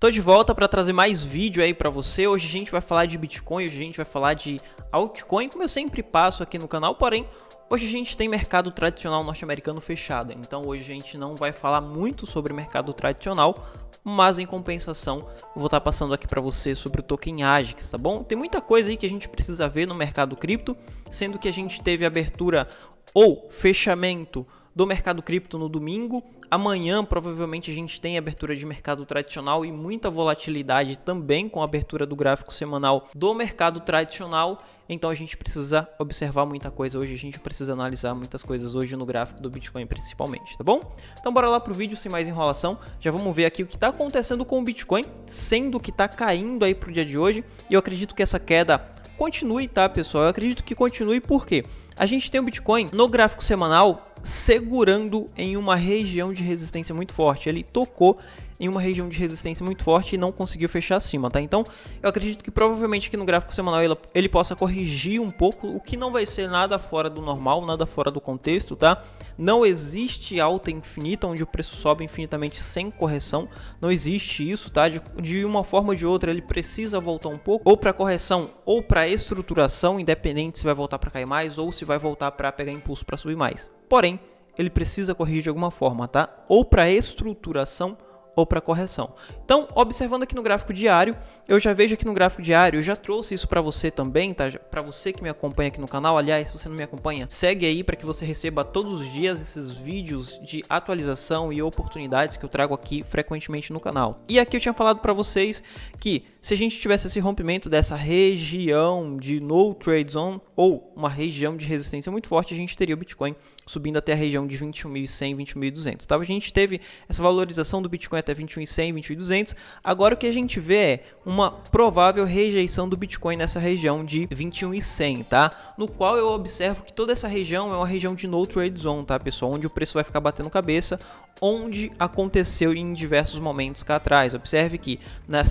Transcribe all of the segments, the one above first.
Tô de volta para trazer mais vídeo aí para você. Hoje a gente vai falar de Bitcoin, hoje a gente vai falar de altcoin, como eu sempre passo aqui no canal, porém, hoje a gente tem mercado tradicional norte-americano fechado. Então hoje a gente não vai falar muito sobre mercado tradicional, mas em compensação, eu vou estar passando aqui para você sobre o token AJAX, tá bom? Tem muita coisa aí que a gente precisa ver no mercado cripto, sendo que a gente teve abertura ou fechamento do mercado cripto no domingo. Amanhã provavelmente a gente tem abertura de mercado tradicional e muita volatilidade também com a abertura do gráfico semanal do mercado tradicional. Então a gente precisa observar muita coisa hoje, a gente precisa analisar muitas coisas hoje no gráfico do Bitcoin principalmente, tá bom? Então bora lá pro vídeo sem mais enrolação, já vamos ver aqui o que está acontecendo com o Bitcoin, sendo que está caindo aí pro dia de hoje, e eu acredito que essa queda continue, tá pessoal? Eu acredito que continue porque a gente tem o Bitcoin no gráfico semanal segurando em uma região de resistência muito forte. Ele tocou em uma região de resistência muito forte e não conseguiu fechar acima, tá? Então, eu acredito que provavelmente aqui no gráfico semanal ele possa corrigir um pouco, o que não vai ser nada fora do normal, nada fora do contexto, tá? Não existe alta infinita, onde o preço sobe infinitamente sem correção, não existe isso, tá? De uma forma ou de outra, ele precisa voltar um pouco, ou para correção, ou para estruturação, independente se vai voltar para cair mais, ou se vai voltar para pegar impulso para subir mais. Porém, ele precisa corrigir de alguma forma, tá? Ou para estruturação, ou para correção. Então, observando aqui no gráfico diário, eu já vejo aqui no gráfico diário, eu já trouxe isso para você também, tá? Para você que me acompanha aqui no canal, aliás, se você não me acompanha, segue aí para que você receba todos os dias esses vídeos de atualização e oportunidades que eu trago aqui frequentemente no canal. E aqui eu tinha falado para vocês que se a gente tivesse esse rompimento dessa região de no trade zone ou uma região de resistência muito forte, a gente teria o Bitcoin subindo até a região de 21.100, 21.200, tá? A gente teve essa valorização do Bitcoin até 21.100, 21.200. Agora o que a gente vê é uma provável rejeição do Bitcoin nessa região de 21.100, tá? No qual eu observo que toda essa região é uma região de no trade zone, tá, pessoal? Onde o preço vai ficar batendo cabeça, onde aconteceu em diversos momentos cá atrás. Observe que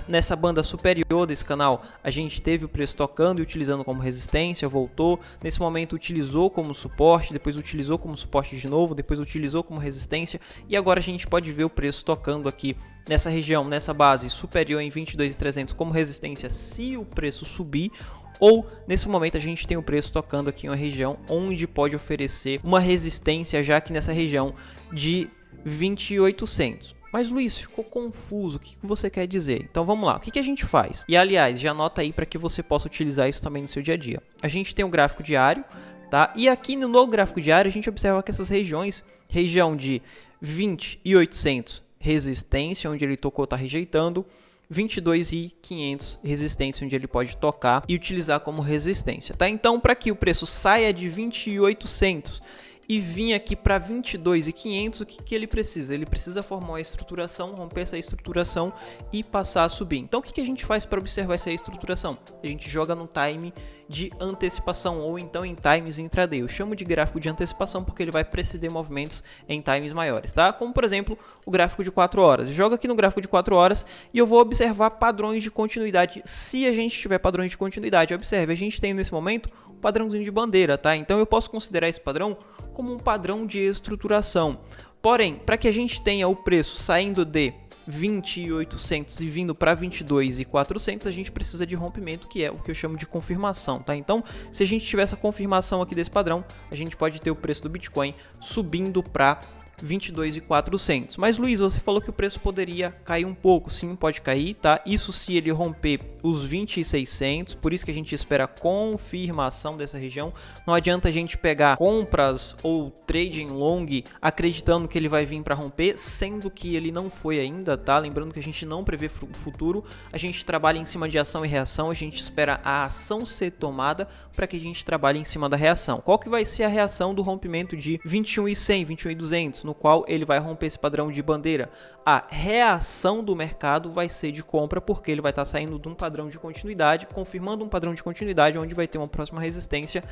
nessa banda superior desse canal a gente teve o preço tocando e utilizando como resistência, voltou, nesse momento utilizou como suporte, depois utilizou como suporte de novo, depois utilizou como resistência, e agora a gente pode ver o preço tocando aqui nessa região, nessa base superior em 22.300 como resistência se o preço subir, ou nesse momento a gente tem o preço tocando aqui em uma região onde pode oferecer uma resistência já aqui nessa região de 20.800. Mas Luiz, ficou confuso, o que você quer dizer? Então vamos lá, o que a gente faz? E aliás, já anota aí para que você possa utilizar isso também no seu dia a dia. A gente tem um gráfico diário, tá? E aqui no gráfico diário a gente observa que essas regiões, região de 20.800 resistência, onde ele tocou, está rejeitando, 22.500 resistência, onde ele pode tocar e utilizar como resistência, tá? Então, para que o preço saia de 20.800 e vir aqui para 22.500, o que ele precisa? Ele precisa formar uma estruturação, romper essa estruturação e passar a subir. Então o que a gente faz para observar essa estruturação? A gente joga no time de antecipação ou então em times intraday. Eu chamo de gráfico de antecipação porque ele vai preceder movimentos em times maiores, tá? Como por exemplo o gráfico de 4 horas. Eu jogo aqui no gráfico de 4 horas e eu vou observar padrões de continuidade. Se a gente tiver padrões de continuidade, observe, a gente tem nesse momento um padrãozinho de bandeira, tá? Então eu posso considerar esse padrão como um padrão de estruturação. Porém, para que a gente tenha o preço saindo de 20.800 e vindo para 22.400, a gente precisa de rompimento, que é o que eu chamo de confirmação, tá? Então, se a gente tiver essa confirmação aqui desse padrão, a gente pode ter o preço do Bitcoin subindo para 22.400. Mas Luiz, você falou que o preço poderia cair um pouco. Sim, pode cair, tá? Isso se ele romper os 20.600, por isso que a gente espera a confirmação dessa região. Não adianta a gente pegar compras ou trading long acreditando que ele vai vir para romper, sendo que ele não foi ainda, tá? Lembrando que a gente não prevê futuro, a gente trabalha em cima de ação e reação, a gente espera a ação ser tomada para que a gente trabalhe em cima da reação. Qual que vai ser a reação do rompimento de 21.100, 21.200, no qual ele vai romper esse padrão de bandeira? A reação do mercado vai ser de compra, porque ele vai estar saindo de um padrão de continuidade, confirmando um padrão de continuidade, onde vai ter uma próxima resistência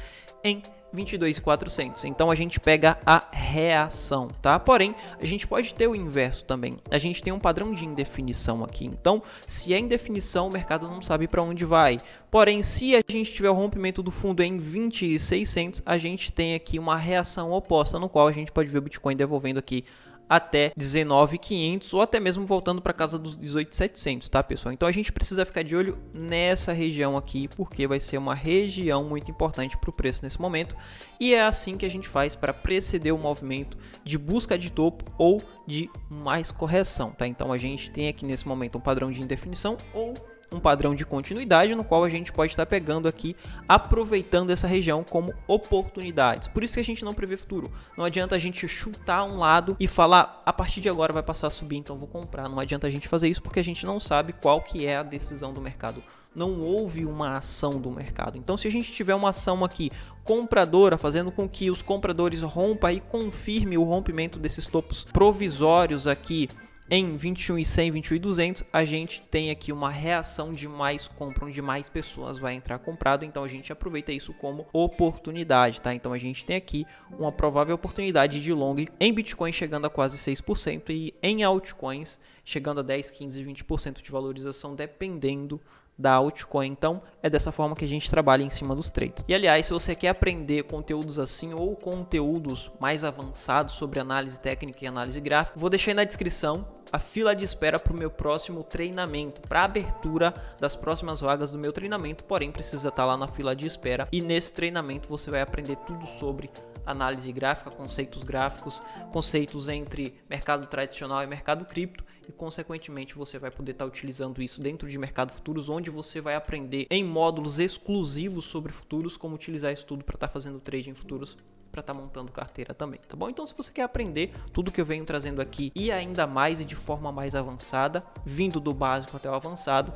em 22.400. Então a gente pega a reação, tá? Porém, a gente pode ter o inverso também. A gente tem um padrão de indefinição aqui. Então, se é indefinição, o mercado não sabe para onde vai. Porém, se a gente tiver o rompimento do fundo em 20.600, a gente tem aqui uma reação oposta, no qual a gente pode ver o Bitcoin devolvendo aqui até 19.500 ou até mesmo voltando para casa dos 18.700, tá, pessoal? Então a gente precisa ficar de olho nessa região aqui, porque vai ser uma região muito importante para o preço nesse momento, e é assim que a gente faz para preceder o movimento de busca de topo ou de mais correção, tá? Então a gente tem aqui nesse momento um padrão de indefinição ou um padrão de continuidade, no qual a gente pode estar pegando aqui, aproveitando essa região como oportunidades. Por isso que a gente não prevê futuro. Não adianta a gente chutar um lado e falar, a partir de agora vai passar a subir, então vou comprar. Não adianta a gente fazer isso porque a gente não sabe qual que é a decisão do mercado. Não houve uma ação do mercado. Então, se a gente tiver uma ação aqui compradora, fazendo com que os compradores rompam e confirme o rompimento desses topos provisórios aqui em 21.100, 21.200, a gente tem aqui uma reação de mais compra, onde mais pessoas vai entrar comprado, então a gente aproveita isso como oportunidade, tá? Então a gente tem aqui uma provável oportunidade de long em Bitcoin chegando a quase 6% e em altcoins chegando a 10, 15, 20% de valorização, dependendo da altcoin. Então é dessa forma que a gente trabalha em cima dos trades. E aliás, se você quer aprender conteúdos assim ou conteúdos mais avançados sobre análise técnica e análise gráfica, vou deixar aí na descrição a fila de espera para o meu próximo treinamento, para a abertura das próximas vagas do meu treinamento, porém precisa estar lá na fila de espera, e nesse treinamento você vai aprender tudo sobre análise gráfica, conceitos gráficos, conceitos entre mercado tradicional e mercado cripto, e consequentemente você vai poder estar utilizando isso dentro de mercado futuros, onde você vai aprender em módulos exclusivos sobre futuros como utilizar isso tudo para estar fazendo trade em futuros, para estar montando carteira também, tá bom? Então se você quer aprender tudo que eu venho trazendo aqui e ainda mais e de forma mais avançada, vindo do básico até o avançado,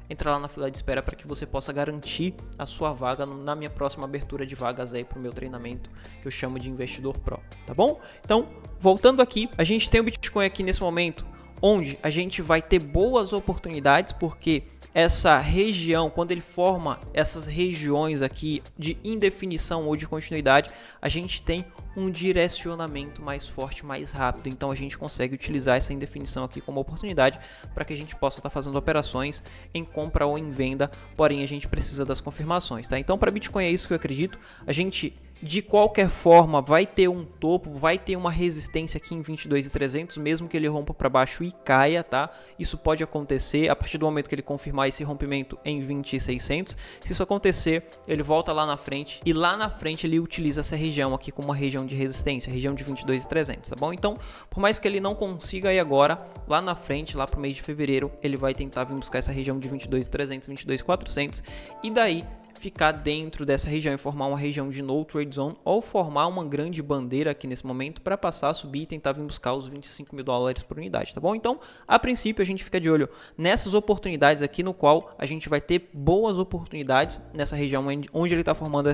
entra lá na fila de espera para que você possa garantir a sua vaga na minha próxima abertura de vagas aí para o meu treinamento, que eu chamo de Investidor Pro, tá bom? Então, voltando aqui, a gente tem o Bitcoin aqui nesse momento, onde a gente vai ter boas oportunidades, porque essa região, quando ele forma essas regiões aqui de indefinição ou de continuidade, a gente tem um direcionamento mais forte, mais rápido. Então a gente consegue utilizar essa indefinição aqui como oportunidade para que a gente possa estar fazendo operações em compra ou em venda, porém a gente precisa das confirmações, tá? Então para Bitcoin é isso que eu acredito. A gente de qualquer forma vai ter um topo, vai ter uma resistência aqui em 22.300, mesmo que ele rompa para baixo e caia, tá? Isso pode acontecer a partir do momento que ele confirmar esse rompimento em 20.600. Se isso acontecer, ele volta lá na frente e lá na frente ele utiliza essa região aqui como uma região de resistência, região de 22.300, tá bom? Então, por mais que ele não consiga ir agora, lá na frente, lá pro mês de fevereiro, ele vai tentar vir buscar essa região de 22.300, 22.400 e daí ficar dentro dessa região e formar uma região de no trade zone ou formar uma grande bandeira aqui nesse momento para passar a subir e tentar vir buscar os 25 mil dólares por unidade, tá bom? Então, a princípio a gente fica de olho nessas oportunidades aqui, no qual a gente vai ter boas oportunidades nessa região onde ele está formando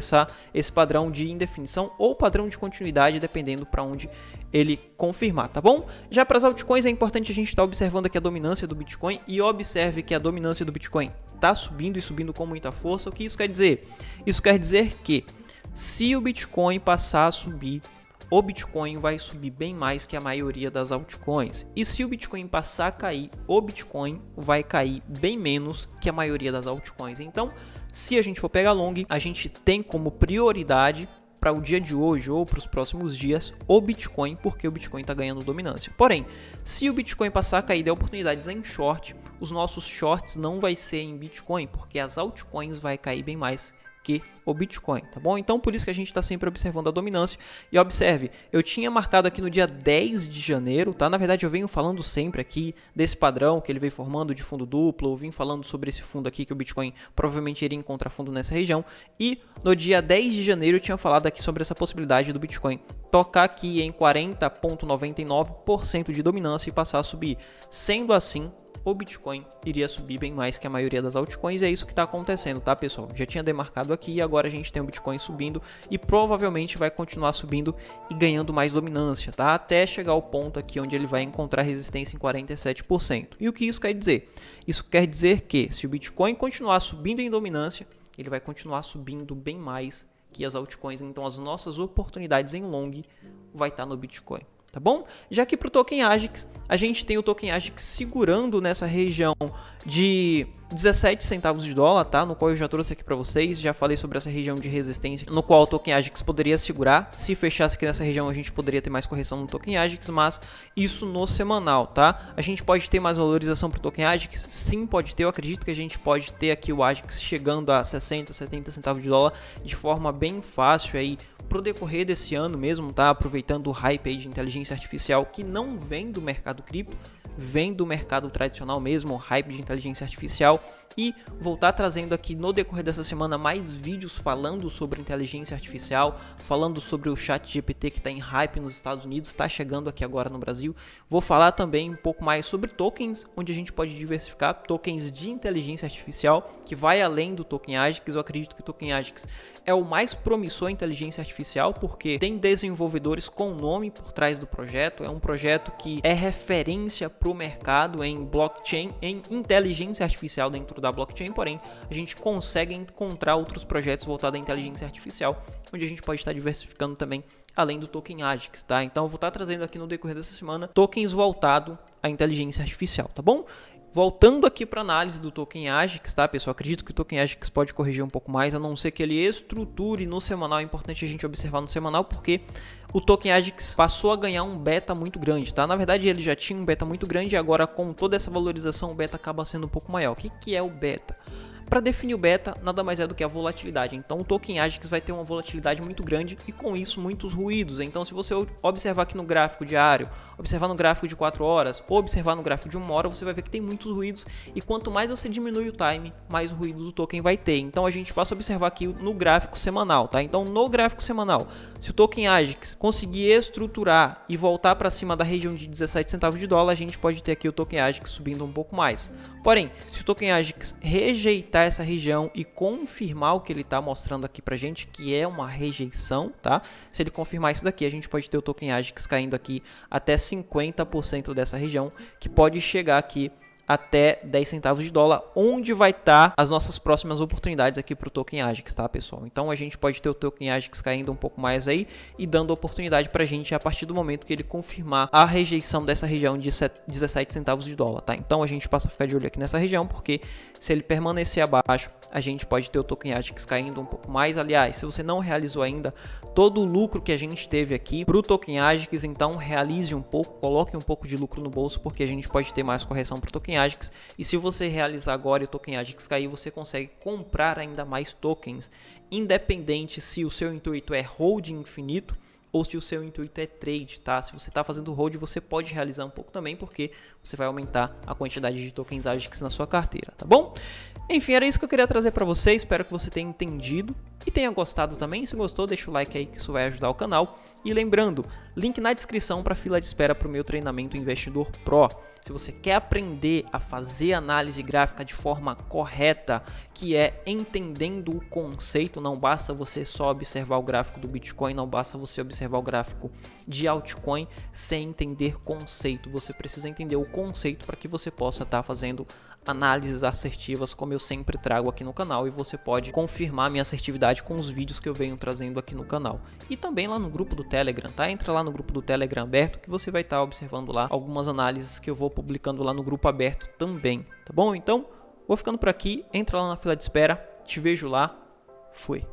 esse padrão de indefinição ou padrão de continuidade, dependendo para onde ele confirmar, tá bom? Já para as altcoins é importante a gente estar observando aqui a dominância do Bitcoin e observe que a dominância do Bitcoin está subindo e subindo com muita força. O que isso quer dizer? Isso quer dizer que se o Bitcoin passar a subir, o Bitcoin vai subir bem mais que a maioria das altcoins. E se o Bitcoin passar a cair, o Bitcoin vai cair bem menos que a maioria das altcoins. Então, se a gente for pegar long, a gente tem como prioridade para o dia de hoje ou para os próximos dias o Bitcoin, porque o Bitcoin está ganhando dominância. Porém, se o Bitcoin passar a cair de oportunidades em short, os nossos shorts não vai ser em Bitcoin, porque as altcoins vai cair bem mais que o Bitcoin, tá bom? Então por isso que a gente está sempre observando a dominância. E observe, eu tinha marcado aqui no dia 10 de janeiro, tá? Na verdade eu venho falando sempre aqui desse padrão que ele veio formando de fundo duplo, eu vim falando sobre esse fundo aqui que o Bitcoin provavelmente iria encontrar fundo nessa região. E no dia 10 de janeiro eu tinha falado aqui sobre essa possibilidade do Bitcoin tocar aqui em 40,99% de dominância e passar a subir. Sendo assim, o Bitcoin iria subir bem mais que a maioria das altcoins, e é isso que está acontecendo, tá, pessoal? Já tinha demarcado aqui e agora a gente tem o Bitcoin subindo e provavelmente vai continuar subindo e ganhando mais dominância, tá? Até chegar ao ponto aqui onde ele vai encontrar resistência em 47%. E o que isso quer dizer? Isso quer dizer que se o Bitcoin continuar subindo em dominância, ele vai continuar subindo bem mais que as altcoins, então as nossas oportunidades em long vai estar no Bitcoin. tá bom? Já que para o token AJAX, a gente tem o token AJAX segurando nessa região de 17 centavos de dólar, tá? No qual eu já trouxe aqui para vocês, já falei sobre essa região de resistência, no qual o token AJAX poderia segurar. Se fechasse aqui nessa região, a gente poderia ter mais correção no token AJAX, mas isso no semanal, tá? A gente pode ter mais valorização para o token AJAX? Sim, pode ter. Eu acredito que a gente pode ter aqui o AJAX chegando a 60, 70 centavos de dólar de forma bem fácil aí pro decorrer desse ano mesmo, tá? Aproveitando o hype aí de inteligência artificial que não vem do mercado cripto, vem do mercado tradicional mesmo, o hype de inteligência artificial, e voltar trazendo aqui no decorrer dessa semana mais vídeos falando sobre inteligência artificial, falando sobre o ChatGPT que está em hype nos Estados Unidos, está chegando aqui agora no Brasil. Vou falar também um pouco mais sobre tokens, onde a gente pode diversificar tokens de inteligência artificial, que vai além do token AJAX. Eu acredito que o token AJAX é o mais promissor em inteligência artificial, porque tem desenvolvedores com nome por trás do projeto, é um projeto que é referência para o mercado em blockchain, em inteligência artificial dentro da blockchain, porém a gente consegue encontrar outros projetos voltados à inteligência artificial, onde a gente pode estar diversificando também além do token AJAX, tá? Então eu vou estar trazendo aqui no decorrer dessa semana tokens voltados à inteligência artificial, tá bom? Voltando aqui para a análise do token AJAX, tá, pessoal? Acredito que o token AJAX pode corrigir um pouco mais, a não ser que ele estruture no semanal. É importante a gente observar no semanal, porque o token AJAX passou a ganhar um beta muito grande, tá? Na verdade, ele já tinha um beta muito grande e agora, com toda essa valorização, o beta acaba sendo um pouco maior. O que é o beta? Para definir o beta, nada mais é do que a volatilidade. Então o token AJAX vai ter uma volatilidade muito grande e com isso muitos ruídos. Então se você observar aqui no gráfico diário, observar no gráfico de 4 horas, ou observar no gráfico de 1 hora, você vai ver que tem muitos ruídos e quanto mais você diminui o time, mais ruídos o token vai ter. Então a gente passa a observar aqui no gráfico semanal, tá? Então no gráfico semanal, se o token AJAX conseguir estruturar e voltar para cima da região de 17 centavos de dólar, a gente pode ter aqui o token AJAX subindo um pouco mais. Porém, se o token AJAX rejeitar essa região e confirmar o que ele está mostrando aqui pra gente, que é uma rejeição, tá? Se ele confirmar isso daqui, a gente pode ter o token AJAX caindo aqui até 50% dessa região, que pode chegar aqui até 10 centavos de dólar, onde vai estar as nossas próximas oportunidades aqui para o token AJAX, tá, pessoal? Então a gente pode ter o token AJAX caindo um pouco mais aí e dando oportunidade para a gente a partir do momento que ele confirmar a rejeição dessa região de 17 centavos de dólar, tá? Então a gente passa a ficar de olho aqui nessa região, porque se ele permanecer abaixo, a gente pode ter o token AJAX caindo um pouco mais. Aliás, se você não realizou ainda todo o lucro que a gente teve aqui para o token AJAX, então realize um pouco, coloque um pouco de lucro no bolso, porque a gente pode ter mais correção para o token AJAX, e se você realizar agora e o token AJAX cair, você consegue comprar ainda mais tokens, independente se o seu intuito é hold infinito ou se o seu intuito é trade, tá? Se você está fazendo hold, você pode realizar um pouco também, porque você vai aumentar a quantidade de tokens AJAX na sua carteira, tá bom? Enfim, era isso que eu queria trazer para você, espero que você tenha entendido e tenha gostado também. Se gostou, deixa o like aí que isso vai ajudar o canal. E lembrando, link na descrição para a fila de espera para o meu treinamento Investidor Pro. Se você quer aprender a fazer análise gráfica de forma correta, que é entendendo o conceito, não basta você só observar o gráfico do Bitcoin, não basta você observar o gráfico de altcoin sem entender conceito. Você precisa entender o conceito para que você possa estar fazendo análises assertivas, como eu sempre trago aqui no canal, e você pode confirmar minha assertividade com os vídeos que eu venho trazendo aqui no canal. E também lá no grupo do Telegram, tá? Entra lá no grupo do Telegram aberto que você vai estar observando lá algumas análises que eu vou publicando lá no grupo aberto também, tá bom? Então, vou ficando por aqui, entra lá na fila de espera, te vejo lá, fui!